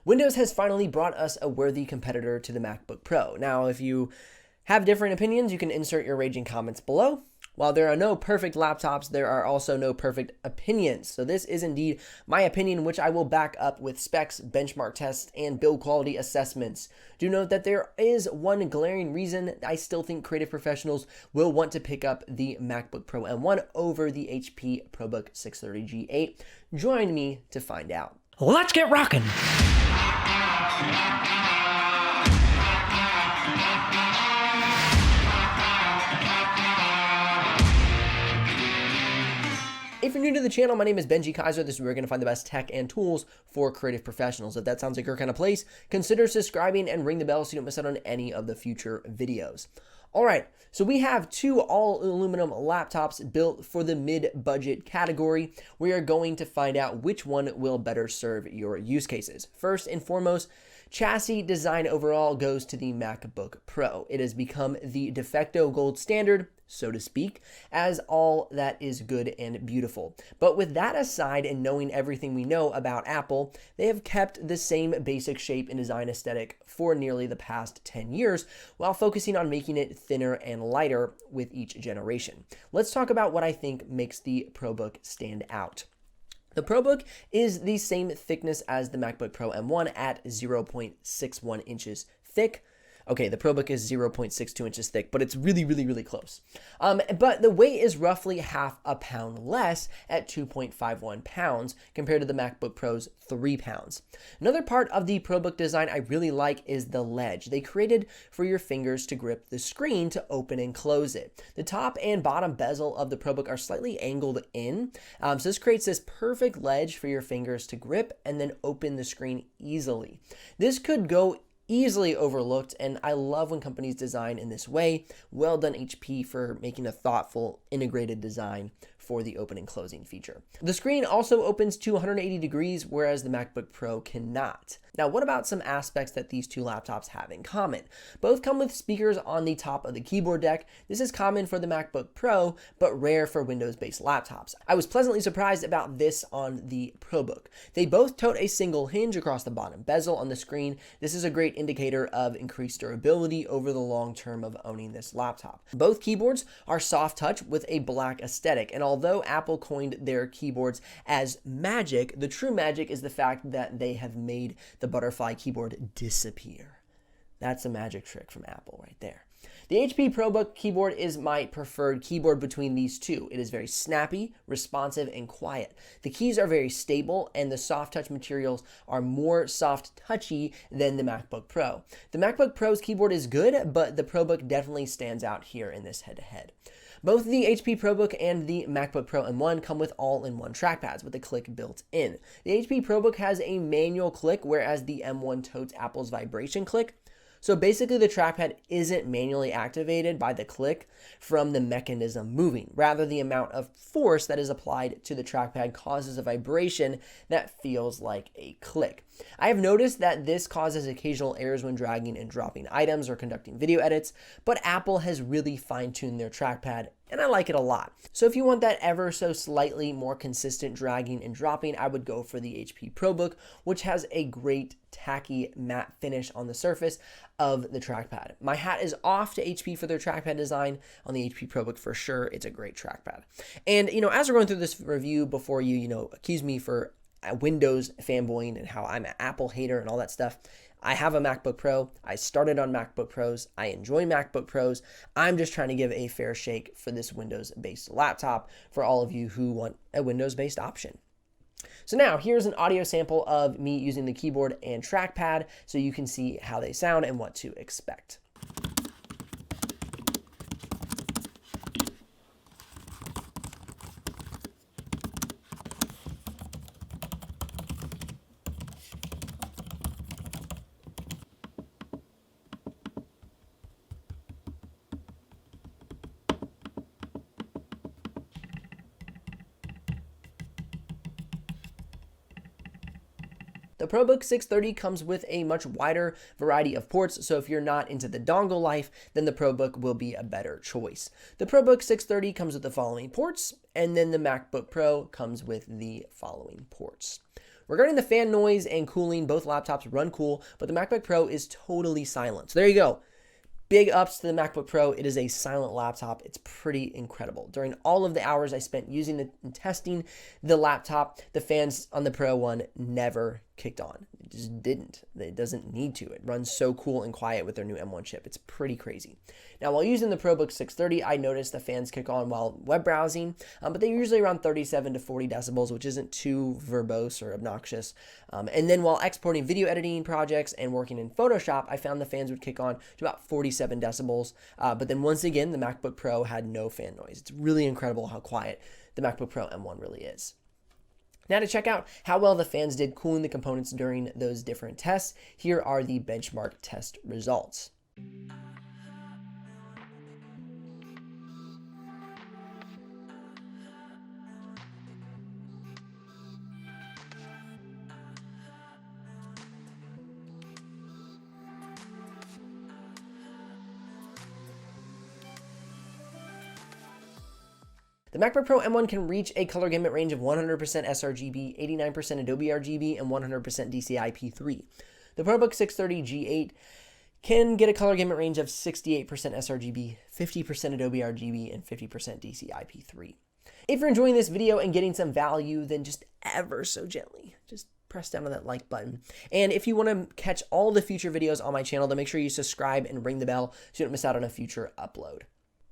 Windows has finally brought us a worthy competitor to the MacBook Pro. Now, if you have different opinions, you can insert your raging comments below. While there are no perfect laptops, there are also no perfect opinions. So this is indeed my opinion, which I will back up with specs, benchmark tests, and build quality assessments. Do note that there is one glaring reason I still think creative professionals will want to pick up the MacBook Pro M1 over the HP ProBook 630 G8. Join me to find out. Let's get rocking! If you're new to the channel, my name is Benji Kaiser. This is where you're going to find the best tech and tools for creative professionals. If that sounds like your kind of place, consider subscribing and ring the bell so you don't miss out on any of the future videos. All right, so we have two all-aluminum laptops built for the mid-budget category. We are going to find out which one will better serve your use cases. First and foremost, chassis design overall goes to the MacBook Pro. It has become the de facto gold standard, so to speak, as all that is good and beautiful. But with that aside, and knowing everything we know about Apple, they have kept the same basic shape and design aesthetic for nearly the past 10 years, while focusing on making it thinner and lighter with each generation. Let's talk about what I think makes the ProBook stand out. The ProBook is the same thickness as the MacBook Pro M1 at 0.61 inches thick. Okay, the ProBook is 0.62 inches thick, but it's really close. But the weight is roughly half a pound less at 2.51 pounds compared to the MacBook Pro's 3 pounds. Another part of the ProBook design I really like is the ledge. They created for your fingers to grip the screen to open and close it. The top and bottom bezel of the ProBook are slightly angled in, so this creates this perfect ledge for your fingers to grip and then open the screen easily. This could go easily overlooked, and I love when companies design in this way. Well done, HP, for making a thoughtful, integrated design for the open and closing feature. The screen also opens to 180 degrees, whereas the MacBook Pro cannot. Now, what about some aspects that these two laptops have in common? Both come with speakers on the top of the keyboard deck. This is common for the MacBook Pro, but rare for Windows-based laptops. I was pleasantly surprised about this on the ProBook. They both tote a single hinge across the bottom bezel on the screen. This is a great indicator of increased durability over the long term of owning this laptop. Both keyboards are soft touch with a black aesthetic, and although Apple coined their keyboards as magic, the true magic is the fact that they have made the butterfly keyboard disappear. That's a magic trick from Apple right there. The HP ProBook keyboard is my preferred keyboard between these two. It is very snappy, responsive, and quiet. The keys are very stable, and the soft touch materials are more soft touchy than the MacBook Pro. The MacBook Pro's keyboard is good, but the ProBook definitely stands out here in this head-to-head. Both the HP ProBook and the MacBook Pro M1 come with all-in-one trackpads with a click built in. The HP ProBook has a manual click, whereas the M1 totes Apple's vibration click. So basically, the trackpad isn't manually activated by the click from the mechanism moving. Rather, the amount of force that is applied to the trackpad causes a vibration that feels like a click. I have noticed that this causes occasional errors when dragging and dropping items or conducting video edits, but Apple has really fine-tuned their trackpad, and I like it a lot. So if you want that ever so slightly more consistent dragging and dropping, I would go for the HP ProBook, which has a great tacky matte finish on the surface of the trackpad. My hat is off to HP for their trackpad design on the HP ProBook for sure. It's a great trackpad. And, as we're going through this review, before you, accuse me for Windows fanboying and how I'm an Apple hater and all that stuff, I have a MacBook Pro. I started on MacBook Pros. I enjoy MacBook Pros. I'm just trying to give a fair shake for this Windows-based laptop for all of you who want a Windows-based option. So now here's an audio sample of me using the keyboard and trackpad so you can see how they sound and what to expect. The ProBook 630 comes with a much wider variety of ports, so if you're not into the dongle life, then the ProBook will be a better choice. The ProBook 630 comes with the following ports, and then the MacBook Pro comes with the following ports. Regarding the fan noise and cooling, both laptops run cool, but the MacBook Pro is totally silent. So there you go. Big ups to the MacBook Pro. It is a silent laptop. It's pretty incredible. During all of the hours I spent using and testing the laptop, the fans on the Pro 1 never kicked on. It just didn't. It doesn't need to. It runs so cool and quiet with their new M1 chip. It's pretty crazy. Now, while using the ProBook 630, I noticed the fans kick on while web browsing, but they're usually around 37 to 40 decibels, which isn't too verbose or obnoxious. And then while exporting video editing projects and working in Photoshop, I found the fans would kick on to about 47 decibels. But then once again, the MacBook Pro had no fan noise. It's really incredible how quiet the MacBook Pro M1 really is. Now, to check out how well the fans did cooling the components during those different tests, here are the benchmark test results. The MacBook Pro M1 can reach a color gamut range of 100% sRGB, 89% Adobe RGB, and 100% DCI-P3. The ProBook 630 G8 can get a color gamut range of 68% sRGB, 50% Adobe RGB, and 50% DCI-P3. If you're enjoying this video and getting some value, then just ever so gently, just press down on that like button. And if you want to catch all the future videos on my channel, then make sure you subscribe and ring the bell so you don't miss out on a future upload.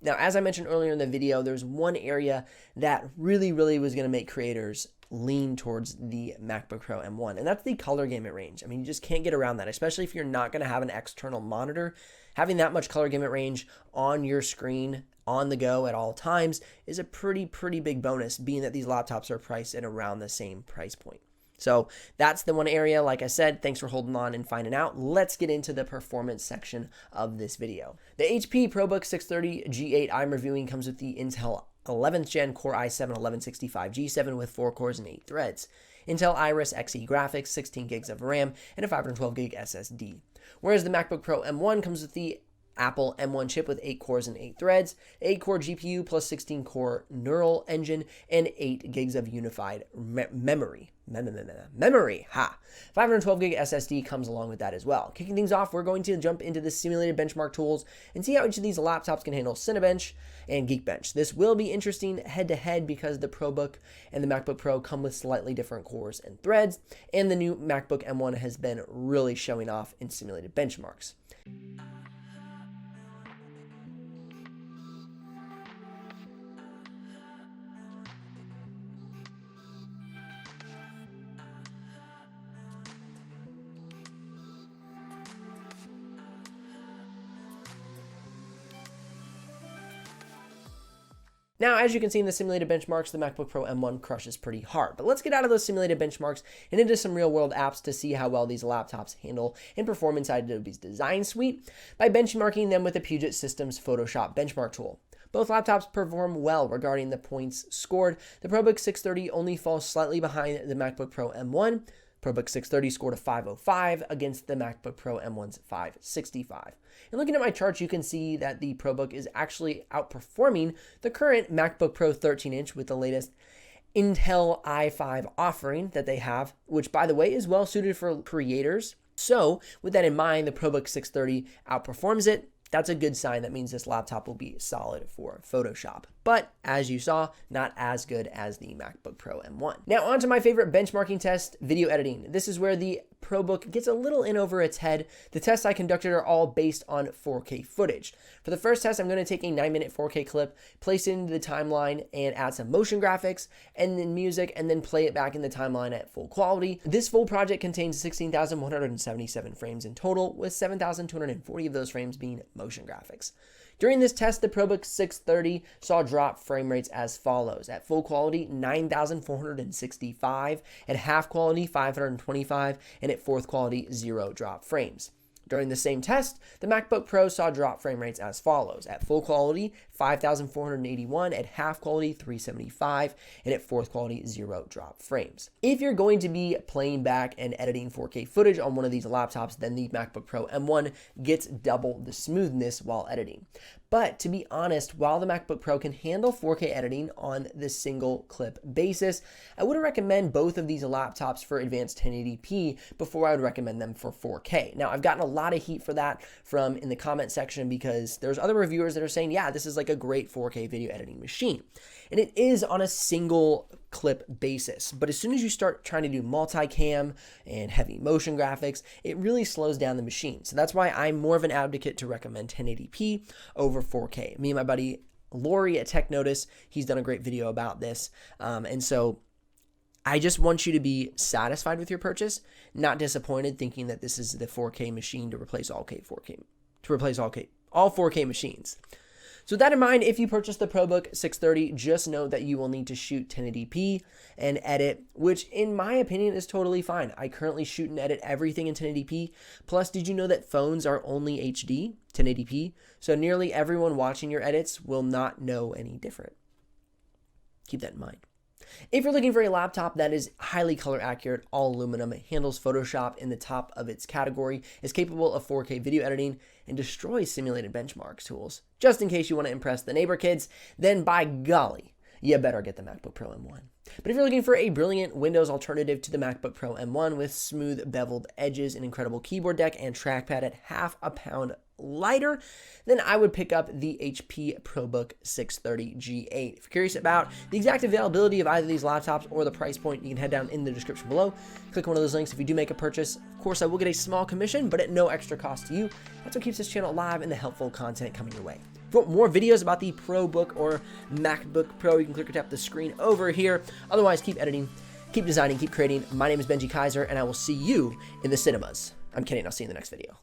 Now, as I mentioned earlier in the video, there's one area that really was going to make creators lean towards the MacBook Pro M1, and that's the color gamut range. I mean, you just can't get around that, especially if you're not going to have an external monitor. Having that much color gamut range on your screen on the go at all times is a pretty big bonus, being that these laptops are priced at around the same price point. So that's the one area. Like I said, thanks for holding on and finding out. Let's get into the performance section of this video. The HP ProBook 630 G8 I'm reviewing comes with the Intel 11th Gen Core i7-1165 G7 with 4 cores and 8 threads. Intel Iris Xe graphics, 16 gigs of RAM, and a 512 gig SSD. Whereas the MacBook Pro M1 comes with the Apple M1 chip with 8 cores and 8 threads, 8-core GPU plus 16-core neural engine, and 8 gigs of unified memory. 512 gig SSD comes along with that as well. Kicking things off, we're going to jump into the simulated benchmark tools and see how each of these laptops can handle Cinebench and Geekbench. This will be interesting head-to-head because the ProBook and the MacBook Pro come with slightly different cores and threads, and the new MacBook M1 has been really showing off in simulated benchmarks. Now, as you can see in the simulated benchmarks, the MacBook Pro M1 crushes pretty hard. But let's get out of those simulated benchmarks and into some real-world apps to see how well these laptops handle and perform inside Adobe's design suite by benchmarking them with the Puget Systems Photoshop benchmark tool. Both laptops perform well regarding the points scored. The ProBook 630 only falls slightly behind the MacBook Pro M1. ProBook 630 scored a 505 against the MacBook Pro M1's 565. And looking at my charts, you can see that the ProBook is actually outperforming the current MacBook Pro 13-inch with the latest Intel i5 offering that they have, which, by the way, is well suited for creators. So with that in mind, the ProBook 630 outperforms it. That's a good sign. That means this laptop will be solid for Photoshop. But as you saw, not as good as the MacBook Pro M1. Now on to my favorite benchmarking test, video editing. This is where the ProBook gets a little in over its head. The tests I conducted are all based on 4K footage. For the first test, I'm going to take a 9-minute 4K clip, place it into the timeline, and add some motion graphics, and then music, and then play it back in the timeline at full quality. This full project contains 16,177 frames in total, with 7,240 of those frames being motion graphics. During this test, the ProBook 630 saw drop frame rates as follows. At full quality, 9,465, at half quality, 525, and at fourth quality, 0 drop frames. During the same test, the MacBook Pro saw drop frame rates as follows. At full quality, 5,481, at half quality, 375, and at fourth quality, 0 drop frames. If you're going to be playing back and editing 4K footage on one of these laptops, then the MacBook Pro M1 gets double the smoothness while editing. But to be honest, while the MacBook Pro can handle 4K editing on the single clip basis, I wouldn't recommend both of these laptops for advanced 1080p before I would recommend them for 4K. Now, I've gotten a lot of heat for that from in the comment section because there's other reviewers that are saying, yeah, this is like a great 4K video editing machine. And it is on a single clip basis. But as soon as you start trying to do multicam and heavy motion graphics, it really slows down the machine. So that's why I'm more of an advocate to recommend 1080p over 4K. Me and my buddy Lori at Tech Notice, he's done a great video about this. And so I just want you to be satisfied with your purchase, not disappointed thinking that this is the 4K machine to replace all 4K machines. So with that in mind, if you purchase the ProBook 630, just note that you will need to shoot 1080p and edit, which in my opinion is totally fine. I currently shoot and edit everything in 1080p. Plus, did you know that phones are only HD, 1080p? So nearly everyone watching your edits will not know any different. Keep that in mind. If you're looking for a laptop that is highly color accurate, all aluminum, handles Photoshop in the top of its category, is capable of 4K video editing, and destroys simulated benchmarks tools, just in case you want to impress the neighbor kids, then by golly, you better get the MacBook Pro M1. But if you're looking for a brilliant Windows alternative to the MacBook Pro M1 with smooth beveled edges, an incredible keyboard deck, and trackpad at half a pound lighter, then I would pick up the HP ProBook 630 G8. If you're curious about the exact availability of either of these laptops or the price point, you can head down in the description below. Click one of those links if you do make a purchase. Of course, I will get a small commission, but at no extra cost to you. That's what keeps this channel alive and the helpful content coming your way. If you want more videos about the ProBook or MacBook Pro, you can click or tap the screen over here. Otherwise, keep editing, keep designing, keep creating. My name is Benji Kaiser, and I will see you in the cinemas. I'm kidding. I'll see you in the next video.